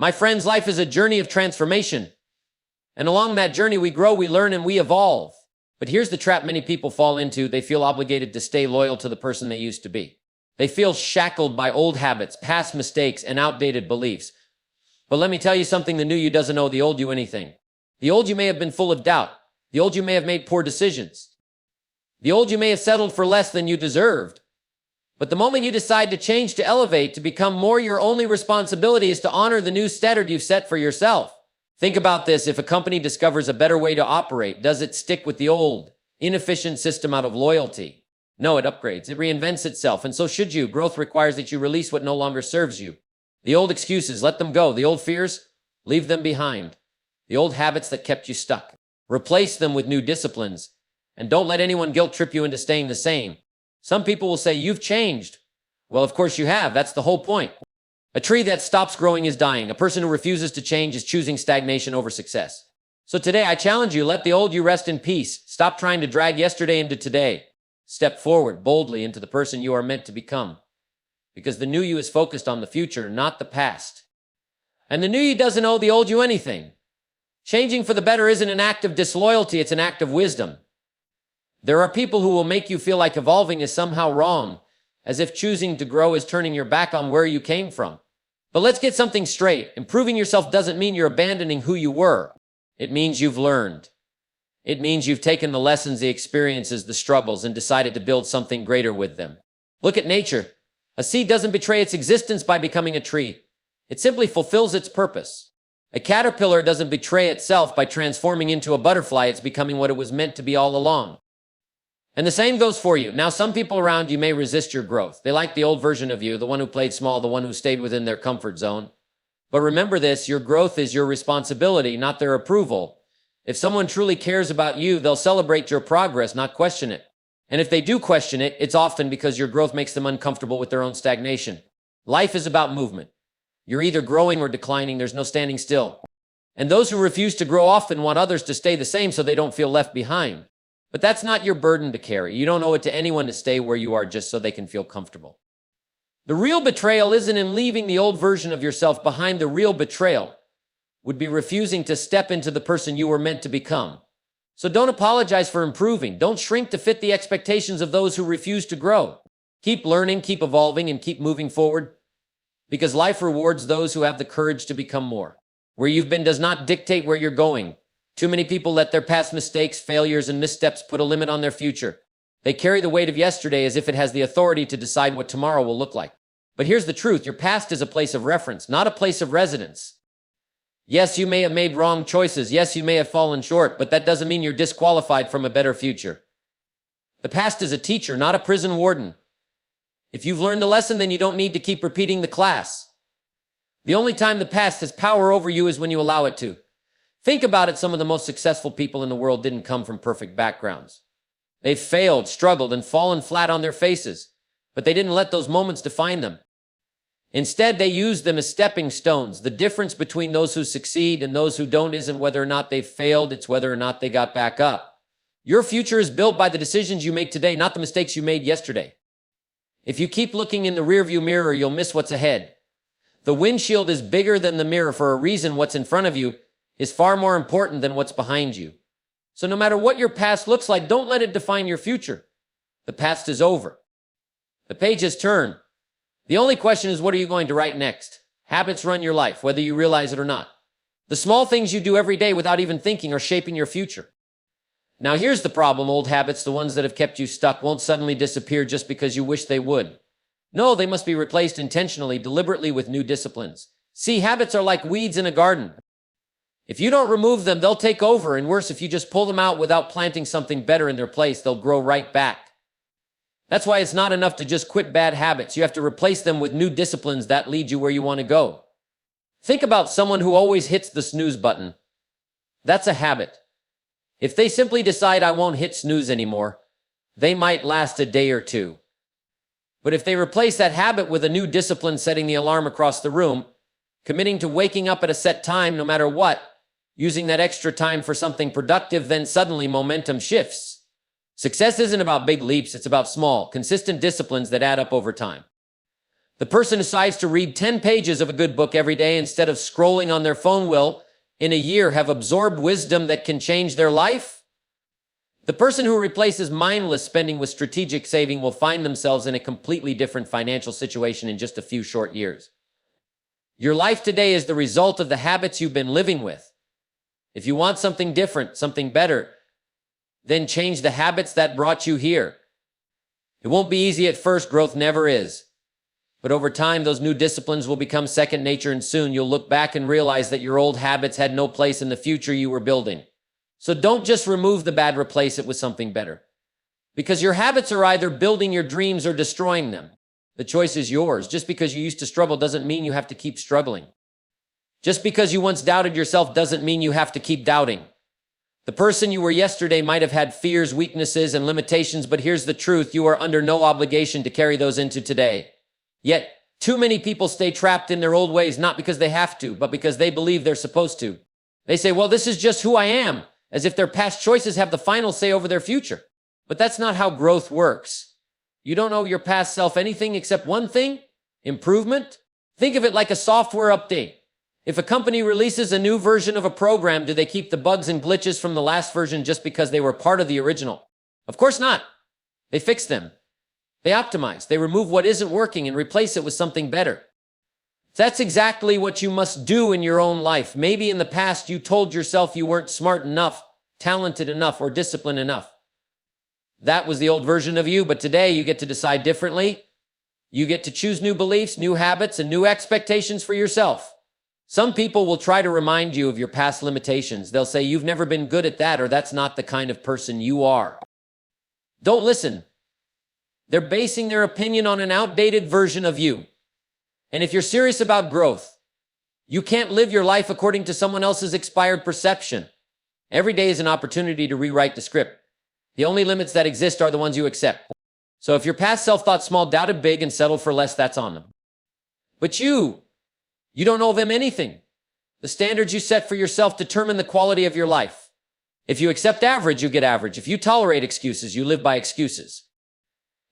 My friends, life is a journey of transformation. And along that journey, we grow, we learn, and we evolve. But here's the trap many people fall into. They feel obligated to stay loyal to the person they used to be. They feel shackled by old habits, past mistakes, and outdated beliefs. But let me tell you something, the new you doesn't owe the old you anything. The old you may have been full of doubt. The old you may have made poor decisions. The old you may have settled for less than you deserved. But the moment you decide to change, to elevate, to become more, your only responsibility is to honor the new standard you've set for yourself. Think about this. If a company discovers a better way to operate, does it stick with the old, inefficient system out of loyalty? No, it upgrades. It reinvents itself, and so should you. Growth requires that you release what no longer serves you. The old excuses, let them go. The old fears, leave them behind. The old habits that kept you stuck, replace them with new disciplines. And don't let anyone guilt trip you into staying the same. Some people will say, you've changed. Well, of course you have. That's the whole point. A tree that stops growing is dying. A person who refuses to change is choosing stagnation over success. So today I challenge you, let the old you rest in peace. Stop trying to drag yesterday into today. Step forward boldly into the person you are meant to become. Because the new you is focused on the future, not the past. And the new you doesn't owe the old you anything. Changing for the better isn't an act of disloyalty, it's an act of wisdom. There are people who will make you feel like evolving is somehow wrong, as if choosing to grow is turning your back on where you came from. But let's get something straight. Improving yourself doesn't mean you're abandoning who you were. It means you've learned. It means you've taken the lessons, the experiences, the struggles, and decided to build something greater with them. Look at nature. A seed doesn't betray its existence by becoming a tree. It simply fulfills its purpose. A caterpillar doesn't betray itself by transforming into a butterfly. It's becoming what it was meant to be all along. And the same goes for you. Now, some people around you may resist your growth. They like the old version of you, the one who played small, the one who stayed within their comfort zone. But remember this, your growth is your responsibility, not their approval. If someone truly cares about you, they'll celebrate your progress, not question it. And if they do question it, it's often because your growth makes them uncomfortable with their own stagnation. Life is about movement. You're either growing or declining. There's no standing still. And those who refuse to grow often want others to stay the same so they don't feel left behind. But that's not your burden to carry. You don't owe it to anyone to stay where you are just so they can feel comfortable. The real betrayal isn't in leaving the old version of yourself behind. The real betrayal would be refusing to step into the person you were meant to become. So don't apologize for improving. Don't shrink to fit the expectations of those who refuse to grow. Keep learning, keep evolving, and keep moving forward. Because life rewards those who have the courage to become more. Where you've been does not dictate where you're going. Too many people let their past mistakes, failures, and missteps put a limit on their future. They carry the weight of yesterday as if it has the authority to decide what tomorrow will look like. But here's the truth. Your past is a place of reference, not a place of residence. Yes, you may have made wrong choices. Yes, you may have fallen short, but that doesn't mean you're disqualified from a better future. The past is a teacher, not a prison warden. If you've learned a lesson, then you don't need to keep repeating the class. The only time the past has power over you is when you allow it to. Think about it, some of the most successful people in the world didn't come from perfect backgrounds. They've failed, struggled, and fallen flat on their faces, but they didn't let those moments define them. Instead, they used them as stepping stones. The difference between those who succeed and those who don't isn't whether or not they've failed, it's whether or not they got back up. Your future is built by the decisions you make today, not the mistakes you made yesterday. If you keep looking in the rearview mirror, you'll miss what's ahead. The windshield is bigger than the mirror for a reason. What's in front of you is far more important than what's behind you. So no matter what your past looks like, don't let it define your future. The past is over. The page has turned. The only question is, what are you going to write next? Habits run your life, whether you realize it or not. The small things you do every day without even thinking are shaping your future. Now here's the problem. Old habits, the ones that have kept you stuck, won't suddenly disappear just because you wish they would. No, they must be replaced intentionally, deliberately with new disciplines. See, habits are like weeds in a garden. If you don't remove them, they'll take over, and worse, if you just pull them out without planting something better in their place, they'll grow right back. That's why it's not enough to just quit bad habits. You have to replace them with new disciplines that lead you where you want to go. Think about someone who always hits the snooze button. That's a habit. If they simply decide, I won't hit snooze anymore, they might last a day or two. But if they replace that habit with a new discipline, setting the alarm across the room, committing to waking up at a set time no matter what, using that extra time for something productive, then suddenly momentum shifts. Success isn't about big leaps, it's about small, consistent disciplines that add up over time. The person who decides to read 10 pages of a good book every day instead of scrolling on their phone will, in a year, have absorbed wisdom that can change their life. The person who replaces mindless spending with strategic saving will find themselves in a completely different financial situation in just a few short years. Your life today is the result of the habits you've been living with. If you want something different, something better, then change the habits that brought you here. It won't be easy at first, growth never is. But over time, those new disciplines will become second nature, and soon you'll look back and realize that your old habits had no place in the future you were building. So don't just remove the bad, replace it with something better. Because your habits are either building your dreams or destroying them. The choice is yours. Just because you used to struggle doesn't mean you have to keep struggling. Just because you once doubted yourself doesn't mean you have to keep doubting. The person you were yesterday might have had fears, weaknesses, and limitations, but here's the truth: you are under no obligation to carry those into today. Yet, too many people stay trapped in their old ways, not because they have to, but because they believe they're supposed to. They say, well, this is just who I am, as if their past choices have the final say over their future. But that's not how growth works. You don't owe your past self anything except one thing: improvement. Think of it like a software update. If a company releases a new version of a program, do they keep the bugs and glitches from the last version just because they were part of the original? Of course not. They fix them. They optimize. They remove what isn't working and replace it with something better. That's exactly what you must do in your own life. Maybe in the past you told yourself you weren't smart enough, talented enough, or disciplined enough. That was the old version of you, but today you get to decide differently. You get to choose new beliefs, new habits, and new expectations for yourself. Some people will try to remind you of your past limitations. They'll say you've never been good at that, or that's not the kind of person you are. Don't listen. They're basing their opinion on an outdated version of you. And if you're serious about growth, you can't live your life according to someone else's expired perception. Every day is an opportunity to rewrite the script. The only limits that exist are the ones you accept. So if your past self thought small, doubted big, and settled for less, that's on them. But you don't owe them anything. The standards you set for yourself determine the quality of your life. If you accept average, you get average. If you tolerate excuses, you live by excuses.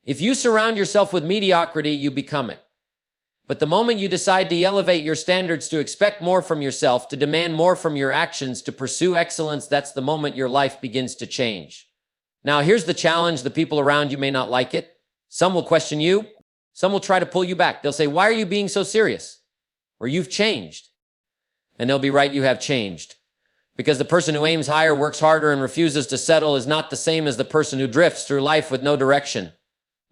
If you surround yourself with mediocrity, you become it. But the moment you decide to elevate your standards, to expect more from yourself, to demand more from your actions, to pursue excellence, that's the moment your life begins to change. Now, here's the challenge. The people around you may not like it. Some will question you. Some will try to pull you back. They'll say, why are you being so serious? Or you've changed. And they'll be right, you have changed. Because the person who aims higher, works harder, and refuses to settle is not the same as the person who drifts through life with no direction.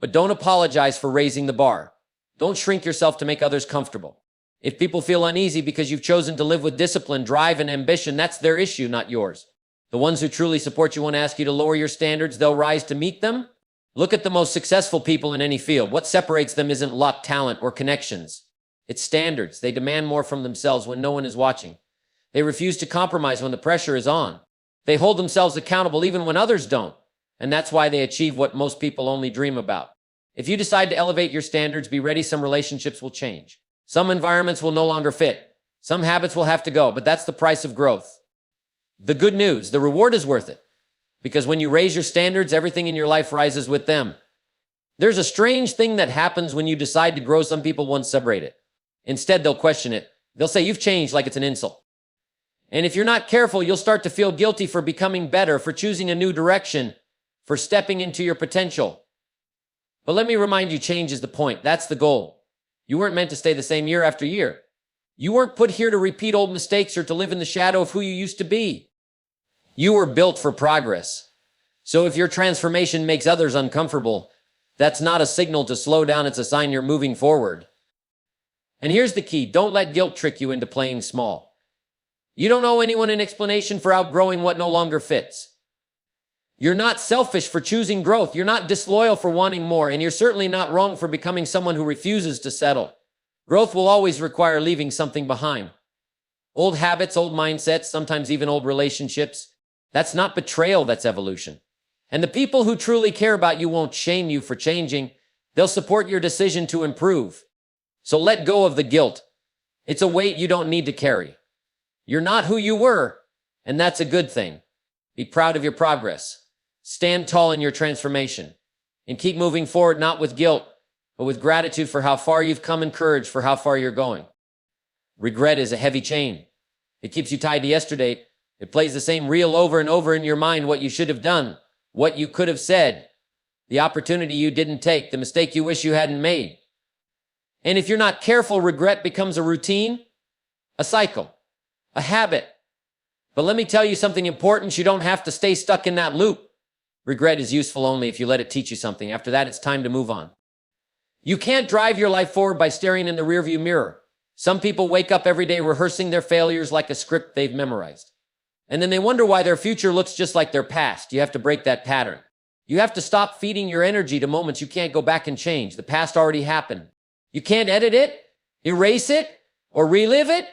But don't apologize for raising the bar. Don't shrink yourself to make others comfortable. If people feel uneasy because you've chosen to live with discipline, drive, and ambition, that's their issue, not yours. The ones who truly support you won't ask you to lower your standards. They'll rise to meet them. Look at the most successful people in any field. What separates them isn't luck, talent, or connections. It's standards. They demand more from themselves when no one is watching. They refuse to compromise when the pressure is on. They hold themselves accountable even when others don't. And that's why they achieve what most people only dream about. If you decide to elevate your standards, be ready. Some relationships will change. Some environments will no longer fit. Some habits will have to go, but that's the price of growth. The good news, the reward is worth it. Because when you raise your standards, everything in your life rises with them. There's a strange thing that happens when you decide to grow. Some people won't celebrate it. Instead, they'll question it. They'll say you've changed, like it's an insult. And if you're not careful, you'll start to feel guilty for becoming better, for choosing a new direction, for stepping into your potential. But let me remind you, change is the point. That's the goal. You weren't meant to stay the same year after year. You weren't put here to repeat old mistakes or to live in the shadow of who you used to be. You were built for progress. So if your transformation makes others uncomfortable, that's not a signal to slow down. It's a sign you're moving forward. And here's the key. Don't let guilt trick you into playing small. You don't owe anyone an explanation for outgrowing what no longer fits. You're not selfish for choosing growth. You're not disloyal for wanting more. And you're certainly not wrong for becoming someone who refuses to settle. Growth will always require leaving something behind. Old habits, old mindsets, sometimes even old relationships. That's not betrayal, that's evolution. And the people who truly care about you won't shame you for changing. They'll support your decision to improve. So let go of the guilt. It's a weight you don't need to carry. You're not who you were, and that's a good thing. Be proud of your progress. Stand tall in your transformation. And keep moving forward, not with guilt, but with gratitude for how far you've come and courage for how far you're going. Regret is a heavy chain. It keeps you tied to yesterday. It plays the same reel over and over in your mind, what you should have done, what you could have said, the opportunity you didn't take, the mistake you wish you hadn't made. And if you're not careful, regret becomes a routine, a cycle, a habit. But let me tell you something important. You don't have to stay stuck in that loop. Regret is useful only if you let it teach you something. After that, it's time to move on. You can't drive your life forward by staring in the rearview mirror. Some people wake up every day rehearsing their failures like a script they've memorized. And then they wonder why their future looks just like their past. You have to break that pattern. You have to stop feeding your energy to moments you can't go back and change. The past already happened. You can't edit it, erase it, or relive it.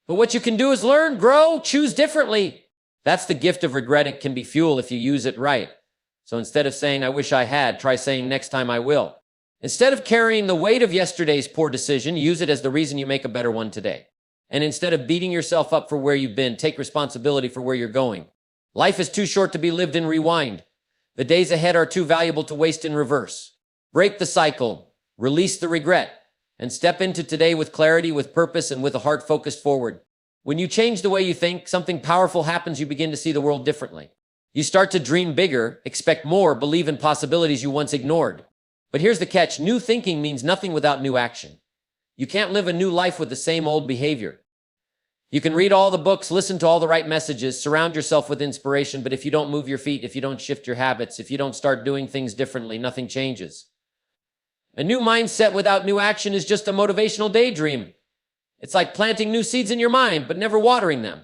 But what you can do is learn, grow, choose differently. That's the gift of regret. It can be fuel if you use it right. So instead of saying, I wish I had, try saying, next time I will. Instead of carrying the weight of yesterday's poor decision, use it as the reason you make a better one today. And instead of beating yourself up for where you've been, take responsibility for where you're going. Life is too short to be lived in rewind. The days ahead are too valuable to waste in reverse. Break the cycle, release the regret, and step into today with clarity, with purpose, and with a heart focused forward. When you change the way you think, something powerful happens. You begin to see the world differently. You start to dream bigger, expect more, believe in possibilities you once ignored. But here's the catch. New thinking means nothing without new action. You can't live a new life with the same old behavior. You can read all the books, listen to all the right messages, surround yourself with inspiration, but if you don't move your feet, if you don't shift your habits, if you don't start doing things differently, nothing changes. A new mindset without new action is just a motivational daydream. It's like planting new seeds in your mind, but never watering them.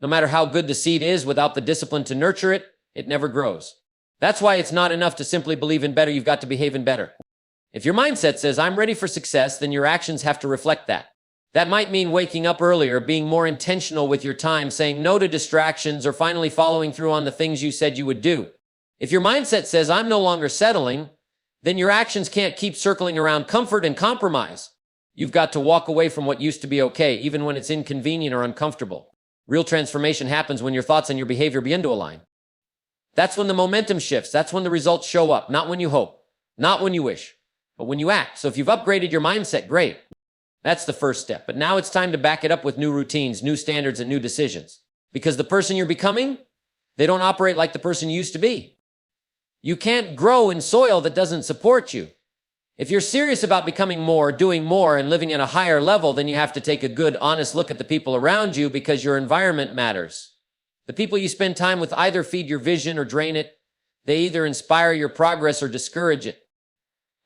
No matter how good the seed is, without the discipline to nurture it, it never grows. That's why it's not enough to simply believe in better. You've got to behave in better. If your mindset says, I'm ready for success, then your actions have to reflect that. That might mean waking up earlier, being more intentional with your time, saying no to distractions, or finally following through on the things you said you would do. If your mindset says, I'm no longer settling, then your actions can't keep circling around comfort and compromise. You've got to walk away from what used to be okay, even when it's inconvenient or uncomfortable. Real transformation happens when your thoughts and your behavior begin to align. That's when the momentum shifts. That's when the results show up. Not when you hope, not when you wish, but when you act. So if you've upgraded your mindset, great. That's the first step. But now it's time to back it up with new routines, new standards, and new decisions. Because the person you're becoming, they don't operate like the person you used to be. You can't grow in soil that doesn't support you. If you're serious about becoming more, doing more, and living at a higher level, then you have to take a good, honest look at the people around you, because your environment matters. The people you spend time with either feed your vision or drain it. They either inspire your progress or discourage it.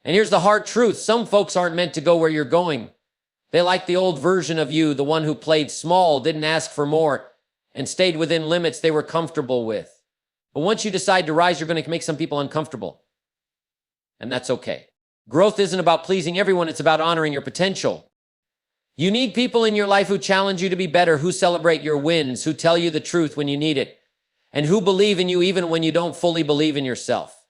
And here's the hard truth. Some folks aren't meant to go where you're going. They like the old version of you, the one who played small, didn't ask for more, and stayed within limits they were comfortable with. But once you decide to rise, you're going to make some people uncomfortable. And that's okay. Growth isn't about pleasing everyone. It's about honoring your potential. You need people in your life who challenge you to be better, who celebrate your wins, who tell you the truth when you need it, and who believe in you even when you don't fully believe in yourself.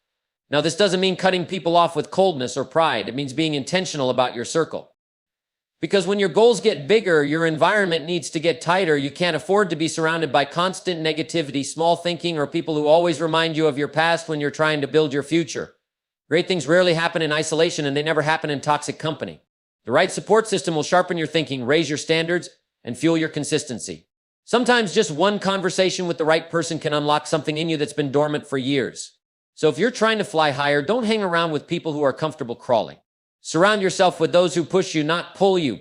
Now, this doesn't mean cutting people off with coldness or pride. It means being intentional about your circle. Because when your goals get bigger, your environment needs to get tighter. You can't afford to be surrounded by constant negativity, small thinking, or people who always remind you of your past when you're trying to build your future. Great things rarely happen in isolation, and they never happen in toxic company. The right support system will sharpen your thinking, raise your standards, and fuel your consistency. Sometimes just one conversation with the right person can unlock something in you that's been dormant for years. So if you're trying to fly higher, don't hang around with people who are comfortable crawling. Surround yourself with those who push you, not pull you.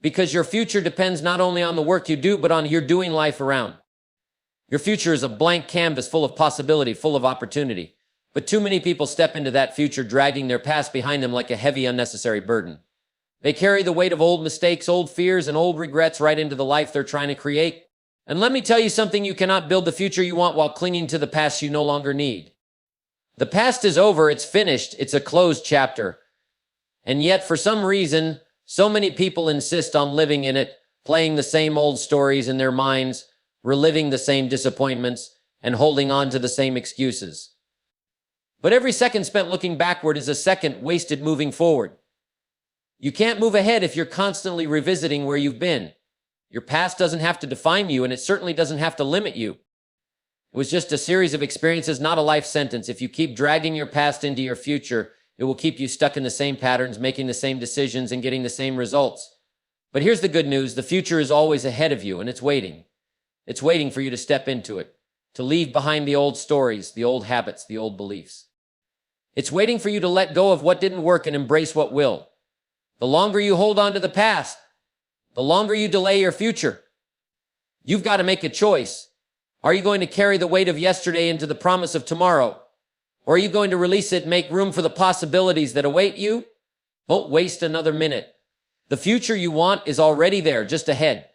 Because your future depends not only on the work you do, but on your doing life around. Your future is a blank canvas full of possibility, full of opportunity. But too many people step into that future dragging their past behind them like a heavy, unnecessary burden. They carry the weight of old mistakes, old fears, and old regrets right into the life they're trying to create. And let me tell you something, you cannot build the future you want while clinging to the past you no longer need. The past is over, it's finished, it's a closed chapter. And yet, for some reason, so many people insist on living in it, playing the same old stories in their minds, reliving the same disappointments, and holding on to the same excuses. But every second spent looking backward is a second wasted moving forward. You can't move ahead if you're constantly revisiting where you've been. Your past doesn't have to define you, and it certainly doesn't have to limit you. It was just a series of experiences, not a life sentence. If you keep dragging your past into your future, It will keep you stuck in the same patterns, making the same decisions, and getting the same results. But here's the good news. The future is always ahead of you, and it's waiting. It's waiting for you to step into it, to leave behind the old stories, the old habits, the old beliefs. It's waiting for you to let go of what didn't work and embrace what will. The longer you hold on to the past, the longer you delay your future. You've got to make a choice. Are you going to carry the weight of yesterday into the promise of tomorrow? Or are you going to release it and make room for the possibilities that await you? Don't waste another minute. The future you want is already there, just ahead.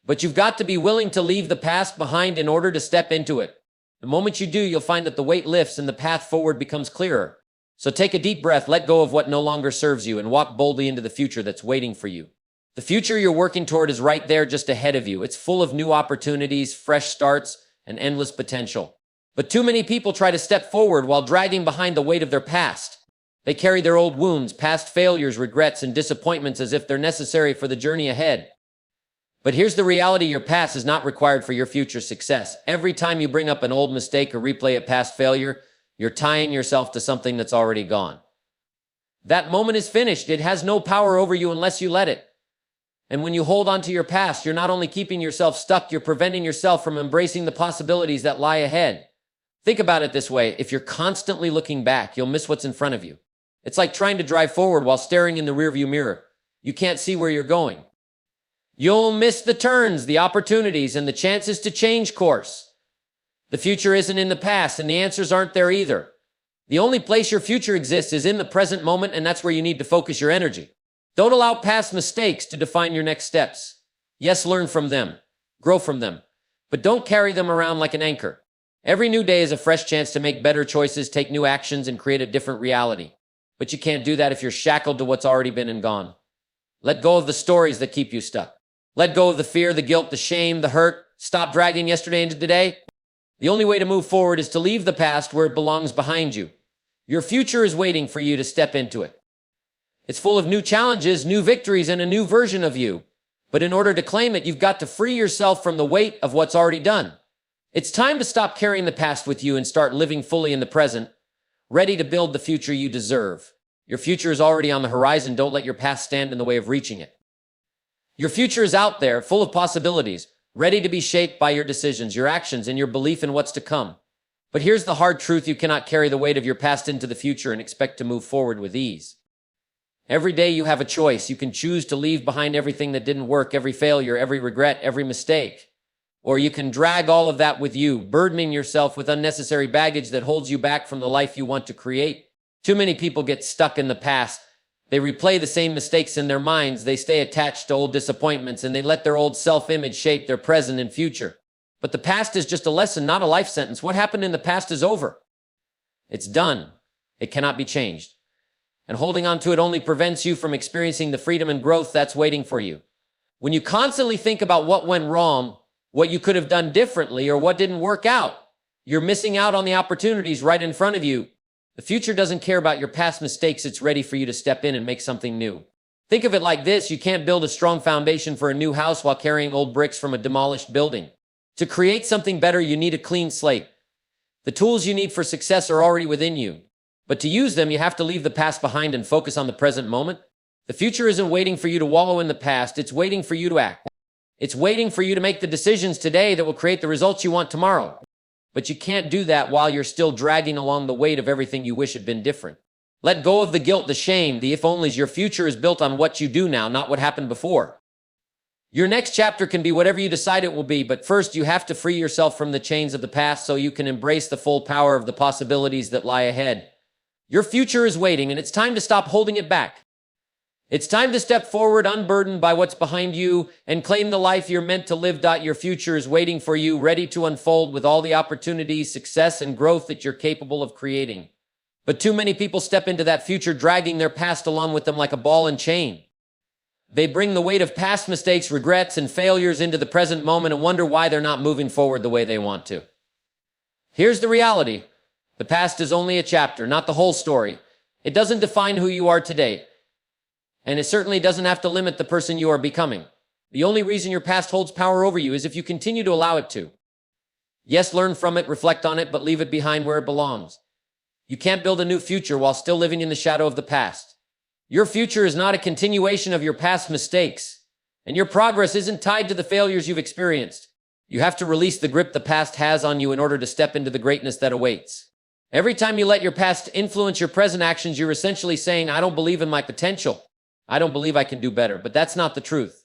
But you've got to be willing to leave the past behind in order to step into it. The moment you do, you'll find that the weight lifts and the path forward becomes clearer. So take a deep breath, let go of what no longer serves you, and walk boldly into the future that's waiting for you. The future you're working toward is right there just ahead of you. It's full of new opportunities, fresh starts, and endless potential. But too many people try to step forward while dragging behind the weight of their past. They carry their old wounds, past failures, regrets, and disappointments as if they're necessary for the journey ahead. But here's the reality. Your past is not required for your future success. Every time you bring up an old mistake or replay a past failure, you're tying yourself to something that's already gone. That moment is finished. It has no power over you unless you let it. And when you hold on to your past, you're not only keeping yourself stuck, you're preventing yourself from embracing the possibilities that lie ahead. Think about it this way. If you're constantly looking back, you'll miss what's in front of you. It's like trying to drive forward while staring in the rearview mirror. You can't see where you're going. You'll miss the turns, the opportunities, and the chances to change course. The future isn't in the past, and the answers aren't there either. The only place your future exists is in the present moment, and that's where you need to focus your energy. Don't allow past mistakes to define your next steps. Yes, learn from them, grow from them, but don't carry them around like an anchor. Every new day is a fresh chance to make better choices, take new actions, and create a different reality. But you can't do that if you're shackled to what's already been and gone. Let go of the stories that keep you stuck. Let go of the fear, the guilt, the shame, the hurt. Stop dragging yesterday into today. The only way to move forward is to leave the past where it belongs behind you. Your future is waiting for you to step into it. It's full of new challenges, new victories, and a new version of you. But in order to claim it, you've got to free yourself from the weight of what's already done. It's time to stop carrying the past with you and start living fully in the present, ready to build the future you deserve. Your future is already on the horizon. Don't let your past stand in the way of reaching it. Your future is out there, full of possibilities, ready to be shaped by your decisions, your actions, and your belief in what's to come. But here's the hard truth. You cannot carry the weight of your past into the future and expect to move forward with ease. Every day you have a choice. You can choose to leave behind everything that didn't work, every failure, every regret, every mistake. Or you can drag all of that with you, burdening yourself with unnecessary baggage that holds you back from the life you want to create. Too many people get stuck in the past. They replay the same mistakes in their minds. They stay attached to old disappointments, and they let their old self-image shape their present and future. But the past is just a lesson, not a life sentence. What happened in the past is over. It's done. It cannot be changed. And holding on to it only prevents you from experiencing the freedom and growth that's waiting for you. When you constantly think about what went wrong, what you could have done differently, or what didn't work out, you're missing out on the opportunities right in front of you. The future doesn't care about your past mistakes. It's ready for you to step in and make something new. Think of it like this. You can't build a strong foundation for a new house while carrying old bricks from a demolished building. To create something better, you need a clean slate. The tools you need for success are already within you. But to use them, you have to leave the past behind and focus on the present moment. The future isn't waiting for you to wallow in the past. It's waiting for you to act. It's waiting for you to make the decisions today that will create the results you want tomorrow. But you can't do that while you're still dragging along the weight of everything you wish had been different. Let go of the guilt, the shame, the if-onlys. Your future is built on what you do now, not what happened before. Your next chapter can be whatever you decide it will be, but first you have to free yourself from the chains of the past so you can embrace the full power of the possibilities that lie ahead. Your future is waiting, and it's time to stop holding it back. It's time to step forward, unburdened by what's behind you, and claim the life you're meant to live. Your future is waiting for you, ready to unfold with all the opportunities, success, and growth that you're capable of creating. But too many people step into that future dragging their past along with them like a ball and chain. They bring the weight of past mistakes, regrets, and failures into the present moment and wonder why they're not moving forward the way they want to. Here's the reality. The past is only a chapter, not the whole story. It doesn't define who you are today. And it certainly doesn't have to limit the person you are becoming. The only reason your past holds power over you is if you continue to allow it to. Yes, learn from it, reflect on it, but leave it behind where it belongs. You can't build a new future while still living in the shadow of the past. Your future is not a continuation of your past mistakes, and your progress isn't tied to the failures you've experienced. You have to release the grip the past has on you in order to step into the greatness that awaits. Every time you let your past influence your present actions, you're essentially saying, I don't believe in my potential. I don't believe I can do better. But that's not the truth.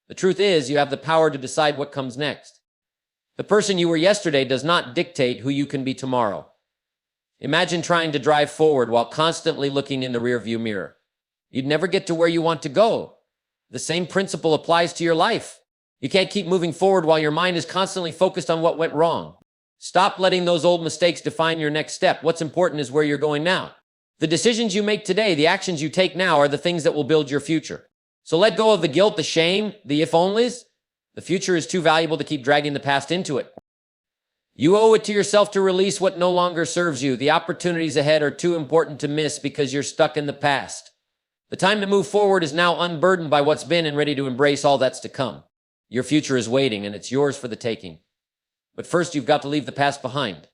The truth is, you have the power to decide what comes next. The person you were yesterday does not dictate who you can be tomorrow. Imagine trying to drive forward while constantly looking in the rearview mirror. You'd never get to where you want to go. The same principle applies to your life. You can't keep moving forward while your mind is constantly focused on what went wrong. Stop letting those old mistakes define your next step. What's important is where you're going now. The decisions you make today, the actions you take now, are the things that will build your future. So let go of the guilt, the shame, the if-onlys. The future is too valuable to keep dragging the past into it. You owe it to yourself to release what no longer serves you. The opportunities ahead are too important to miss because you're stuck in the past. The time to move forward is now, unburdened by what's been and ready to embrace all that's to come. Your future is waiting, and it's yours for the taking. But first, you've got to leave the past behind.